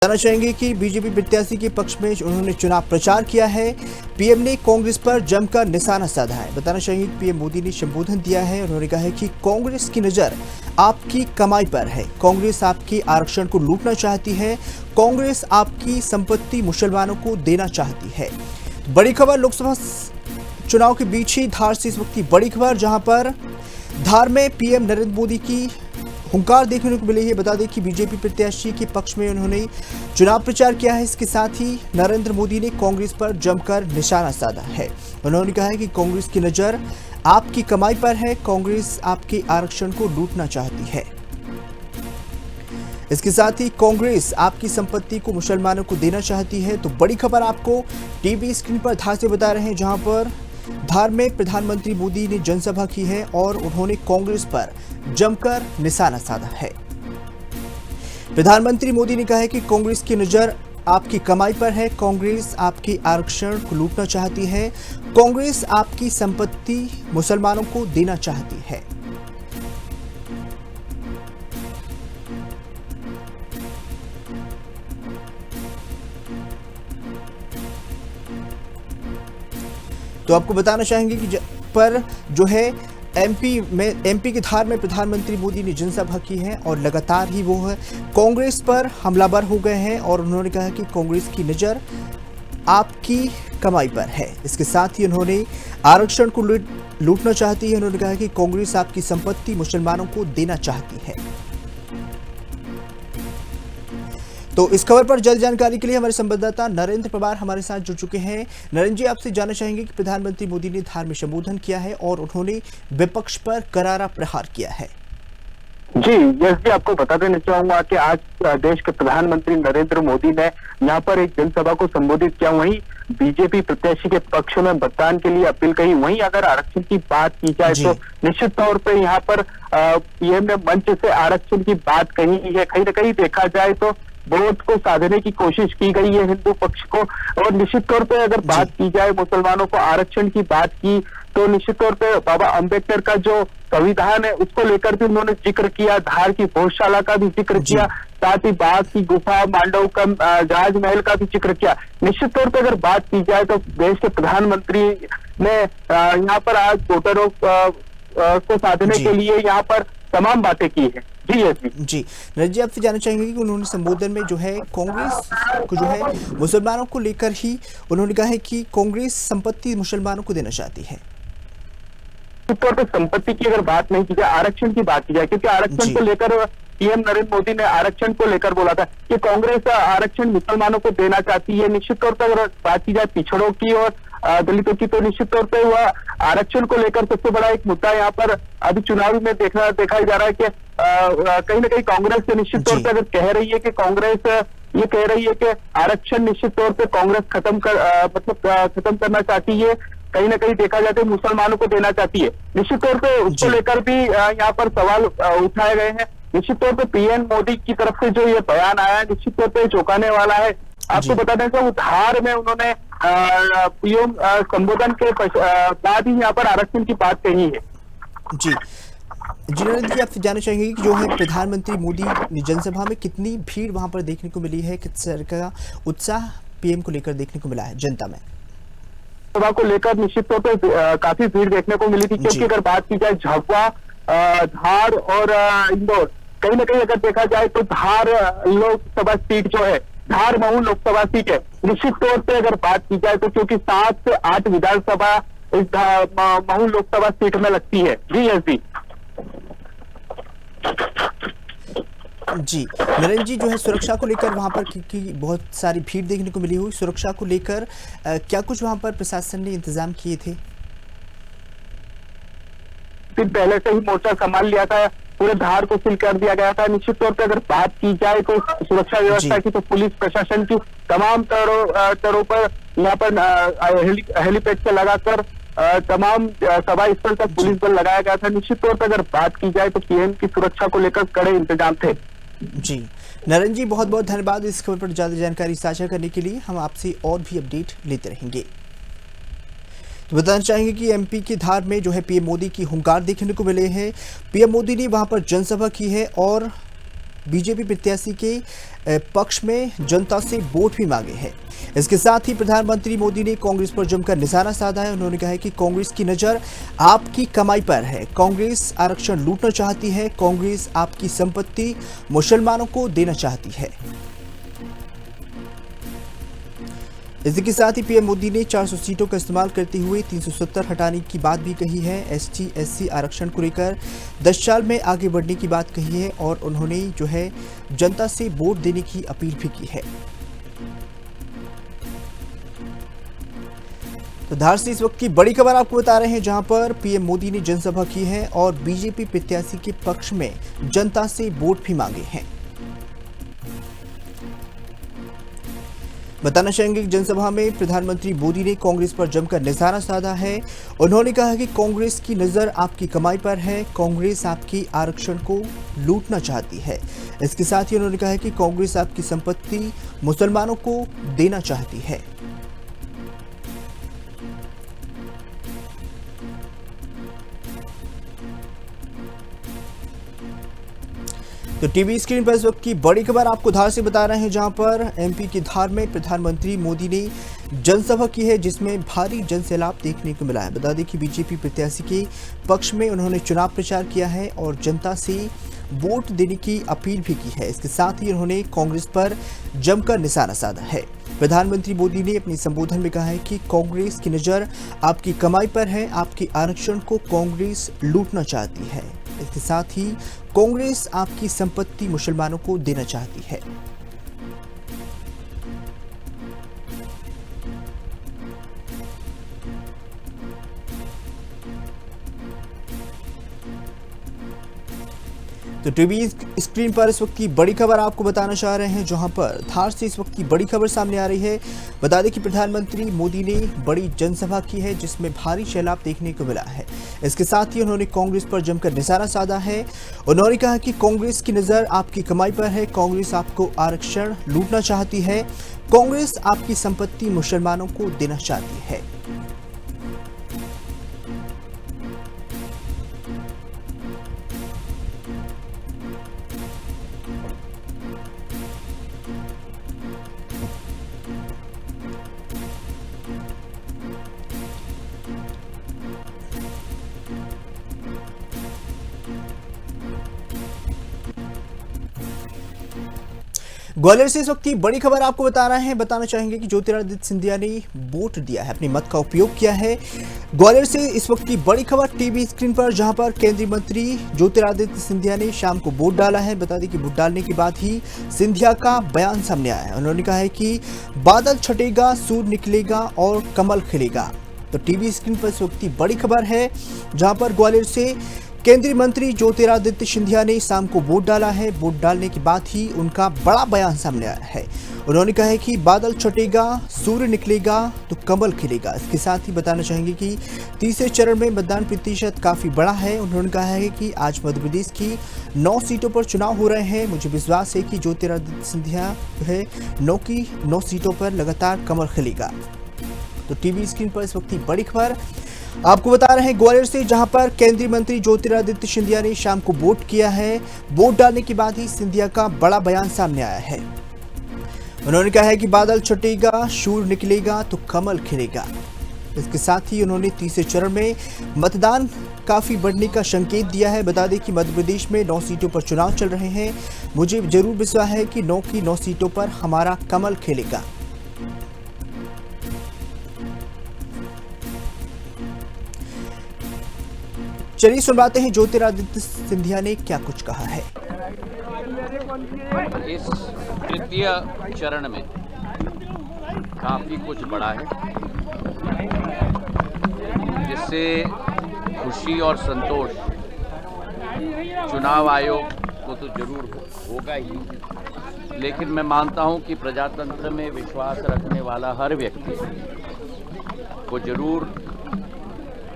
बताना चाहेंगे कि बीजेपी प्रत्याशी के पक्ष में उन्होंने चुनाव प्रचार किया है। पीएम ने कांग्रेस पर जमकर निशाना साधा है। बताना चाहेंगे कि पीएम मोदी ने संबोधन दिया है। उन्होंने कहा है कि कांग्रेस की नजर आपकी कमाई पर है। कांग्रेस आपके आरक्षण को लूटना चाहती है। कांग्रेस आपकी संपत्ति मुसलमानों को देना चाहती है। बड़ी खबर लोकसभा चुनाव के बीच ही धार से इस वक्त की बड़ी खबर, जहां पर धार में पीएम नरेंद्र मोदी की हुंकार देखने को मिली है। बता दें कि बीजेपी प्रत्याशी के पक्ष में उन्होंने चुनाव प्रचार किया है। इसके साथ ही नरेंद्र मोदी ने कांग्रेस पर जमकर निशाना साधा है। उन्होंने कहा है कि कांग्रेस की नजर आपकी कमाई पर है। कांग्रेस आपके आरक्षण को लूटना चाहती है। इसके साथ ही कांग्रेस आपकी संपत्ति को मुसलमानों को देना चाहती है। तो बड़ी खबर आपको टीवी स्क्रीन पर धार से बता रहे हैं, जहां पर धार में प्रधानमंत्री मोदी ने जनसभा की है और उन्होंने कांग्रेस पर जमकर निशाना साधा है। प्रधानमंत्री मोदी ने कहा है कि कांग्रेस की नजर आपकी कमाई पर है। कांग्रेस आपके आरक्षण को लूटना चाहती है। कांग्रेस आपकी संपत्ति मुसलमानों को देना चाहती है। तो आपको बताना चाहेंगे कि पर जो है एमपी के धार में प्रधानमंत्री मोदी ने जनसभा की है और लगातार ही वो है कांग्रेस पर हमलावर हो गए हैं और उन्होंने कहा कि कांग्रेस की नज़र आपकी कमाई पर है। इसके साथ ही उन्होंने आरक्षण को लूटना चाहती है। उन्होंने कहा कि कांग्रेस आपकी संपत्ति मुसलमानों को देना चाहती है। तो इस खबर पर जल्द जानकारी के लिए हमारे संवाददाता नरेंद्र पवार हमारे साथ जुड़ चुके हैं। नरेंद्र जी, आपसे जानना चाहेंगे कि प्रधानमंत्री मोदी ने धार में संबोधन किया है और उन्होंने विपक्ष पर करारा प्रहार किया है। जी, जैसे आपको बता देना चाहूंगा कि आज देश के प्रधानमंत्री नरेंद्र मोदी ने यहाँ पर एक जनसभा को संबोधित किया। वहीं बीजेपी प्रत्याशी के पक्ष में मतदान के लिए अपील कही। वहीं अगर आरक्षण की बात की जाए तो निश्चित तौर पे यहाँ पर पीएम ने मंच से आरक्षण की बात कही है। कहीं न कहीं देखा जाए तो वोट को साधने की कोशिश की गई है हिंदू पक्ष को। और निश्चित तौर पे अगर बात की जाए मुसलमानों को आरक्षण की बात की तो निश्चित तौर पे बाबा अंबेडकर का जो संविधान है उसको लेकर भी उन्होंने जिक्र किया। धार की भोजशाला का भी जिक्र किया, साथ ही बाघ की गुफा, मांडव का राजमहल का भी जिक्र किया। निश्चित तौर पे अगर बात की जाए तो देश के प्रधानमंत्री ने यहाँ पर आज वोटरों को साधने के लिए यहाँ पर तमाम बातें की है। जी नरेंद्र जी, आपसे जानना चाहेंगे कि उन्होंने संबोधन में जो है कांग्रेस को जो है मुसलमानों को लेकर ही उन्होंने कहा है कि कांग्रेस संपत्ति मुसलमानों को देना चाहती है। तौर पर संपत्ति की अगर बात नहीं की जाए, आरक्षण की बात की जाए, क्योंकि आरक्षण को लेकर पीएम नरेंद्र मोदी ने आरक्षण को लेकर बोला था कि कांग्रेस आरक्षण मुसलमानों को देना चाहती है। निश्चित तौर पर अगर बात की जाए पिछड़ों की और दलितों की तो निश्चित तौर पर वह आरक्षण को लेकर सबसे बड़ा एक मुद्दा यहाँ पर अभी चुनावी में देखा जा रहा है कि कहीं ना कहीं कांग्रेस से निश्चित तौर पर अगर कह रही है कि कांग्रेस ये कह रही है कि आरक्षण निश्चित तौर पर कांग्रेस खत्म करना चाहती है। कहीं ना कहीं देखा जाए तो मुसलमानों को देना चाहती है। निश्चित तौर पे उसको लेकर भी यहाँ पर सवाल उठाए गए हैं। निश्चित तौर पे पीएम मोदी की तरफ से जो ये बयान आया निश्चित तौर पे चौंकाने वाला है। आपको बता दें कि धार में उन्होंने पीएम संबोधन के बाद ही यहाँ पर आरक्षण की बात कही है। जी नरेंद्र जी, आपसे जानना चाहेंगे कि जो है प्रधानमंत्री मोदी जनसभा में कितनी भीड़ वहां पर देखने को मिली है, किस तरह का उत्साह पीएम को लेकर देखने को मिला है जनता में? सभा को लेकर निश्चित तौर पर काफी भीड़ देखने को मिली थी, क्योंकि अगर बात की जाए झाबुआ, धार और इंदौर, कहीं ना कहीं अगर देखा जाए तो धार लोकसभा सीट जो है, धार महू लोकसभा सीट है। निश्चित तौर पे अगर बात की जाए तो क्योंकि 7 से 8 विधानसभा इस महू लोकसभा सीट में लगती है। जी नरेंद्र जी, जो है सुरक्षा को लेकर वहां पर क्योंकि बहुत सारी भीड़ देखने को मिली हुई, सुरक्षा को लेकर क्या कुछ वहां पर प्रशासन ने इंतजाम किए थे? फिर पहले से ही मोर्चा संभाल लिया था, पूरे धार को सील कर दिया गया था। निश्चित तौर पर अगर बात की जाए तो सुरक्षा व्यवस्था की तो पुलिस प्रशासन की तमाम तरों पर यहाँ पर हेलीपैड से लगाकर तमाम सभा स्थल तक पुलिस बल लगाया गया था। निश्चित तौर पर अगर बात की जाए तो पीएम की सुरक्षा को लेकर कड़े इंतजाम थे। जी नरेंद्र जी, बहुत बहुत धन्यवाद इस खबर पर ज्यादा जानकारी साझा करने के लिए। हम आपसे और भी अपडेट लेते रहेंगे। तो बताना चाहेंगे कि एमपी की धार में जो है पीएम मोदी की हुंकार देखने को मिले हैं। पीएम मोदी ने वहां पर जनसभा की है और बीजेपी प्रत्याशी के पक्ष में जनता से वोट भी मांगे हैं। इसके साथ ही प्रधानमंत्री मोदी ने कांग्रेस पर जमकर निशाना साधा है। उन्होंने कहा है कि कांग्रेस की नज़र आपकी कमाई पर है, कांग्रेस आरक्षण लूटना चाहती है, कांग्रेस आपकी संपत्ति मुसलमानों को देना चाहती है। इसी के साथ ही पीएम मोदी ने 400 सीटों का इस्तेमाल करते हुए 370 हटाने की बात भी कही है। एसटी एससी आरक्षण को लेकर 10 साल में आगे बढ़ने की बात कही है और उन्होंने जो है जनता से वोट देने की अपील भी की है। तो धार से इस वक्त की बड़ी खबर आपको बता रहे हैं, जहां पर पीएम मोदी ने जनसभा की है और बीजेपी प्रत्याशी के पक्ष में जनता से वोट भी मांगे हैं। बताना चाहेंगे कि जनसभा में प्रधानमंत्री मोदी ने कांग्रेस पर जमकर निशाना साधा है। उन्होंने कहा कि कांग्रेस की नज़र आपकी कमाई पर है, कांग्रेस आपकी आरक्षण को लूटना चाहती है। इसके साथ ही उन्होंने कहा कि कांग्रेस आपकी संपत्ति मुसलमानों को देना चाहती है। तो टीवी स्क्रीन पर इस वक्त की बड़ी खबर आपको धार से बता रहे हैं, जहां पर एमपी की धार में प्रधानमंत्री मोदी ने जनसभा की है, जिसमें भारी जनसैलाब देखने को मिला है। बता दें कि बीजेपी प्रत्याशी के पक्ष में उन्होंने चुनाव प्रचार किया है और जनता से वोट देने की अपील भी की है। इसके साथ ही उन्होंने कांग्रेस पर जमकर निशाना साधा है। प्रधानमंत्री मोदी ने अपने संबोधन में कहा है कि कांग्रेस की नज़र आपकी कमाई पर है, आपके आरक्षण को कांग्रेस लूटना चाहती है। इसके साथ ही कांग्रेस आपकी संपत्ति मुसलमानों को देना चाहती है। तो टीवी स्क्रीन पर इस वक्त की बड़ी खबर आपको बताना चाह रहे हैं, जहां पर धार से इस वक्त की बड़ी खबर सामने आ रही है। बता दें कि प्रधानमंत्री मोदी ने बड़ी जनसभा की है, जिसमें भारी सैलाब देखने को मिला है। इसके साथ ही उन्होंने कांग्रेस पर जमकर निशाना साधा है। उन्होंने कहा कि कांग्रेस की नज़र आपकी कमाई पर है, कांग्रेस आपको आरक्षण लूटना चाहती है, कांग्रेस आपकी संपत्ति मुसलमानों को देना चाहती है। ग्वालियर से इस वक्त की बड़ी खबर आपको बता रहे हैं। बताना चाहेंगे कि ज्योतिरादित्य सिंधिया ने वोट दिया है, अपने मत का उपयोग किया है। ग्वालियर से इस वक्त की बड़ी खबर टीवी स्क्रीन पर, जहां पर केंद्रीय मंत्री ज्योतिरादित्य सिंधिया ने शाम को वोट डाला है। बता दें कि वोट डालने के बाद ही सिंधिया का बयान सामने आया है। उन्होंने कहा है कि बादल छटेगा, सूर्य निकलेगा और कमल खिलेगा। तो टीवी स्क्रीन पर इस वक्त की बड़ी खबर है, जहां पर ग्वालियर से केंद्रीय मंत्री ज्योतिरादित्य सिंधिया ने शाम को वोट डाला है। वोट डालने के बाद ही उनका बड़ा बयान सामने आया है। उन्होंने कहा है कि बादल छटेगा, सूर्य निकलेगा तो कमल खिलेगा। इसके साथ ही बताना चाहेंगे कि तीसरे चरण में मतदान प्रतिशत काफ़ी बड़ा है। उन्होंने कहा है कि आज मध्य प्रदेश की 9 सीटों पर चुनाव हो रहे हैं। मुझे विश्वास है कि ज्योतिरादित्य सिंधिया जो है 9 की 9 सीटों पर लगातार कमल खिलेगा। तो टीवी स्क्रीन पर इस वक्त की बड़ी खबर आपको बता रहे हैं ग्वालियर से, जहां पर केंद्रीय मंत्री ज्योतिरादित्य सिंधिया ने शाम को वोट किया है। वोट डालने के बाद ही सिंधिया का बड़ा बयान सामने आया है। उन्होंने कहा है कि बादल छटेगा, सूर्य निकलेगा तो कमल खिलेगा। इसके साथ ही उन्होंने तीसरे चरण में मतदान काफी बढ़ने का संकेत दिया है। बता दें कि मध्य प्रदेश में 9 सीटों पर चुनाव चल रहे हैं। मुझे जरूर विश्वास है कि 9 की 9 सीटों पर हमारा कमल खिलेगा। चलिए सुनवाते हैं ज्योतिरादित्य सिंधिया ने क्या कुछ कहा है। इस तृतीय चरण में काफी कुछ बढ़ा है, जिससे खुशी और संतोष चुनाव आयोग को तो जरूर होगा ही, लेकिन मैं मानता हूं कि प्रजातंत्र में विश्वास रखने वाला हर व्यक्ति को जरूर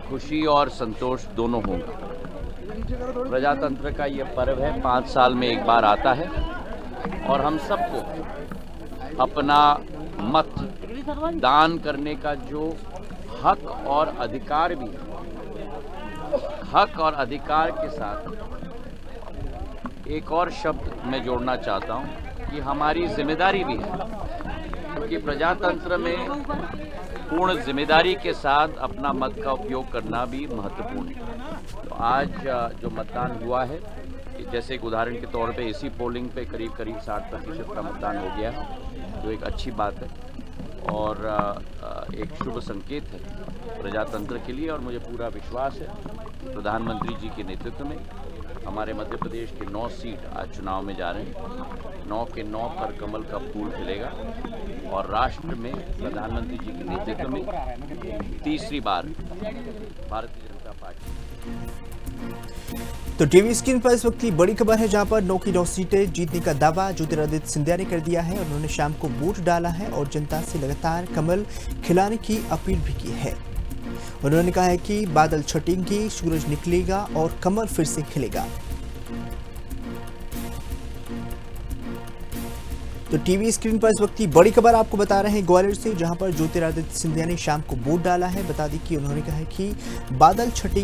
खुशी और संतोष दोनों होंगे। प्रजातंत्र का ये पर्व है, 5 साल में एक बार आता है और हम सबको अपना मत दान करने का जो हक और अधिकार भी है, हक और अधिकार के साथ एक और शब्द मैं जोड़ना चाहता हूं कि हमारी जिम्मेदारी भी है, क्योंकि प्रजातंत्र में पूर्ण जिम्मेदारी के साथ अपना मत का उपयोग करना भी महत्वपूर्ण है। तो आज जो मतदान हुआ है, जैसे एक उदाहरण के तौर पे इसी पोलिंग पे करीब 60% का मतदान हो गया है, जो एक अच्छी बात है और एक शुभ संकेत है प्रजातंत्र के लिए। और मुझे पूरा विश्वास है प्रधानमंत्री जी के नेतृत्व में हमारे मध्य प्रदेश के 9 सीट आज चुनाव में जा रहे हैं। 9 के 9 पर कमल का फूल खिलेगा और राष्ट्र में प्रधानमंत्री जी के नेतृत्व में तीसरी बार भारतीय जनता पार्टी। तो टीवी स्क्रीन पर इस वक्त की बड़ी खबर है, जहां पर 9 की 9 सीटें जीतने का दावा ज्योतिरादित्य सिंधिया ने कर दिया है। उन्होंने शाम को वोट डाला है और जनता से लगातार कमल खिलाने की अपील भी की है। उन्होंने कहा है कि बादल छटेंगे, सूरज निकलेगा और कमल फिर से खिलेगा। तो टीवी स्क्रीन पर इस वक्त की बड़ी खबर आपको बता रहे हैं ग्वालियर से, जहां पर ज्योतिरादित्य सिंधिया ने शाम को वोट डाला है। बता दें कि उन्होंने कहा है कि बादल छटेंगे।